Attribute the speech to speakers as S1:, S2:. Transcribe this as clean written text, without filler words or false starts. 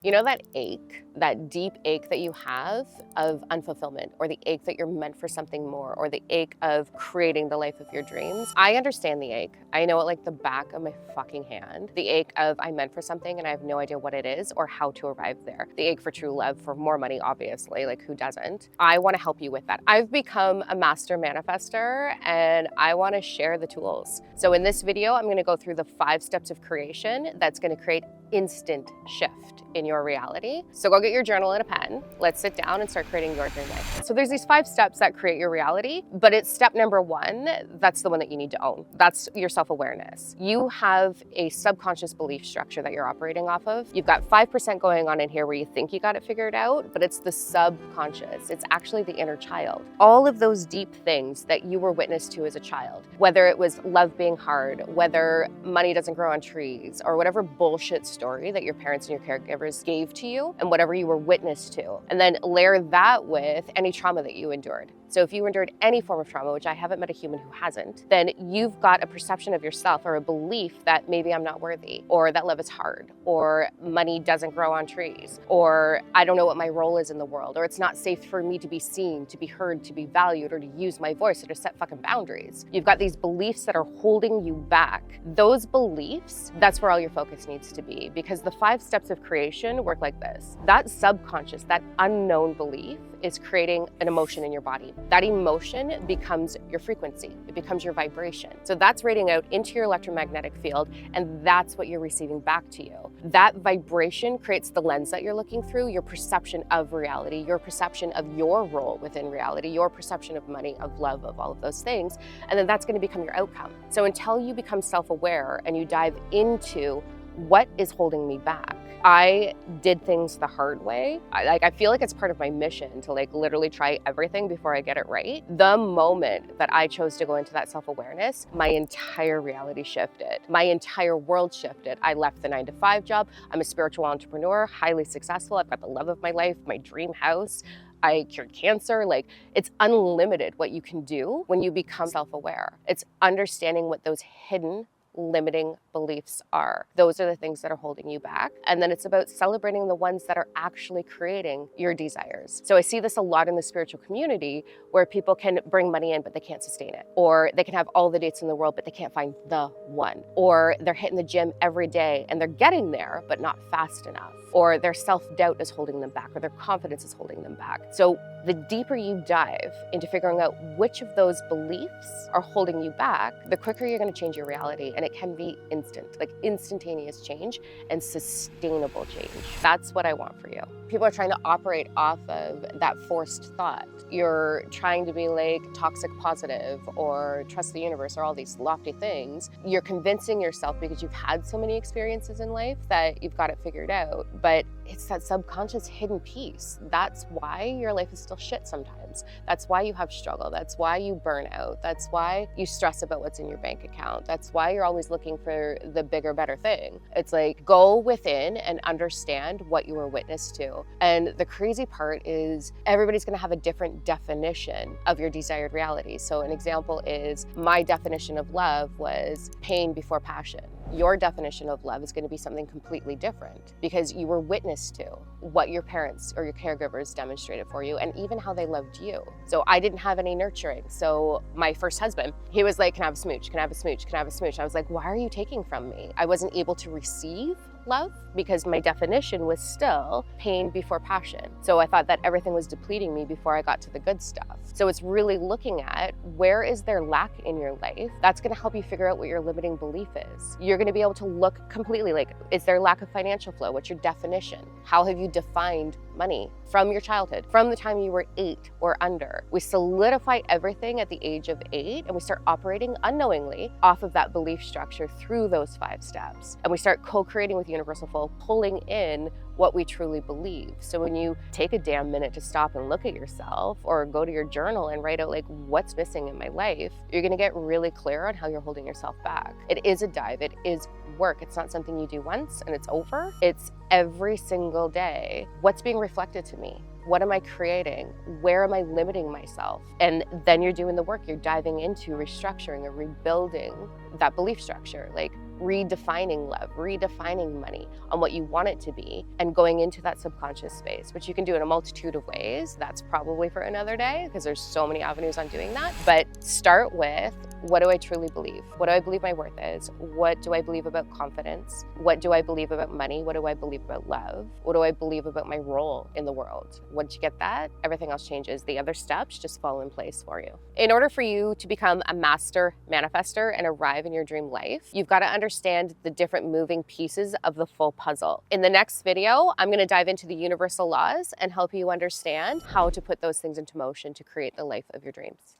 S1: You know that ache, that deep ache that you have of unfulfillment, or the ache that you're meant for something more, or the ache of creating the life of your dreams? I understand the ache. I know it like the back of my fucking hand. The ache of I'm meant for something and I have no idea what it is or how to arrive there. The ache for true love, for more money, obviously, like who doesn't? I want to help you with that. I've become a master manifester and I want to share the tools. So in this video, I'm going to go through the 5 steps of creation that's going to create instant shift in your reality. So go get your journal and a pen. Let's sit down and start creating your dream life. So there's these 5 steps that create your reality, but it's step number 1. That's the one that you need to own. That's your self-awareness. You have a subconscious belief structure that you're operating off of. You've got 5% going on in here where you think you got it figured out, but it's the subconscious. It's actually the inner child. All of those deep things that you were witness to as a child, whether it was love being hard, whether money doesn't grow on trees, or whatever bullshit story that your parents and your caregivers gave to you and whatever you were witness to. And then layer that with any trauma that you endured. So if you endured any form of trauma, which I haven't met a human who hasn't, then you've got a perception of yourself or a belief that maybe I'm not worthy, or that love is hard, or money doesn't grow on trees, or I don't know what my role is in the world, or it's not safe for me to be seen, to be heard, to be valued, or to use my voice, or to set fucking boundaries. You've got these beliefs that are holding you back. Those beliefs, that's where all your focus needs to be, because the 5 steps of creation work like this. That subconscious, that unknown belief is creating an emotion in your body. That emotion becomes your frequency. It becomes your vibration. So that's radiating out into your electromagnetic field, and that's what you're receiving back to you. That vibration creates the lens that you're looking through, your perception of reality, your perception of your role within reality, your perception of money, of love, of all of those things, and then that's going to become your outcome. So until you become self-aware and you dive into what is holding me back, I did things the hard way. I feel like it's part of my mission to literally try everything before I get it right. The moment that I chose to go into that self-awareness, my entire reality shifted. My entire world shifted. I left the 9-to-5 job. I'm a spiritual entrepreneur, highly successful. I've got the love of my life, my dream house. I cured cancer. It's unlimited what you can do when you become self-aware. It's understanding what those hidden limiting beliefs are. Those are the things that are holding you back. And then it's about celebrating the ones that are actually creating your desires. So I see this a lot in the spiritual community where people can bring money in, but they can't sustain it. Or they can have all the dates in the world, but they can't find the one. Or they're hitting the gym every day and they're getting there, but not fast enough. Or their self-doubt is holding them back, or their confidence is holding them back. So the deeper you dive into figuring out which of those beliefs are holding you back, the quicker you're going to change your reality. And it can be instant, like instantaneous change and sustainable change. That's what I want for you. People are trying to operate off of that forced thought. You're trying to be like toxic positive or trust the universe or all these lofty things. You're convincing yourself because you've had so many experiences in life that you've got it figured out. But it's that subconscious hidden piece. That's why your life is still shit sometimes. That's why you have struggle. That's why you burn out. That's why you stress about what's in your bank account. That's why you're always looking for the bigger, better thing. It's like, go within and understand what you were witness to. And the crazy part is everybody's gonna have a different definition of your desired reality. So an example is my definition of love was pain before passion. Your definition of love is going to be something completely different because you were witness to what your parents or your caregivers demonstrated for you and even how they loved you. So I didn't have any nurturing. So my first husband, he was like, can I have a smooch? Can I have a smooch? Can I have a smooch? I was like, why are you taking from me? I wasn't able to receive love because my definition was still pain before passion. So I thought that everything was depleting me before I got to the good stuff. So it's really looking at where is there lack in your life. That's going to help you figure out what your limiting belief is. You're going to be able to look completely like, is there lack of financial flow? What's your definition? How have you defined money from your childhood, from the time you were 8 or under? We solidify everything at the age of 8 and we start operating unknowingly off of that belief structure through those 5 steps. And we start co-creating with universal flow, pulling in what we truly believe. So when you take a damn minute to stop and look at yourself or go to your journal and write out like what's missing in my life, you're gonna get really clear on how you're holding yourself back. It is a dive, it is work. It's not something you do once and it's over. It's every single day. What's being reflected to me? What am I creating? Where am I limiting myself? And then you're doing the work. You're diving into restructuring or rebuilding that belief structure. Like, redefining love, redefining money on what you want it to be, and going into that subconscious space, which you can do in a multitude of ways. That's probably for another day because there's so many avenues on doing that. But start with, what do I truly believe? What do I believe my worth is? What do I believe about confidence? What do I believe about money? What do I believe about love? What do I believe about my role in the world? Once you get that, everything else changes. The other steps just fall in place for you. In order for you to become a master manifestor and arrive in your dream life, you've got to understand the different moving pieces of the full puzzle. In the next video, I'm going to dive into the universal laws and help you understand how to put those things into motion to create the life of your dreams.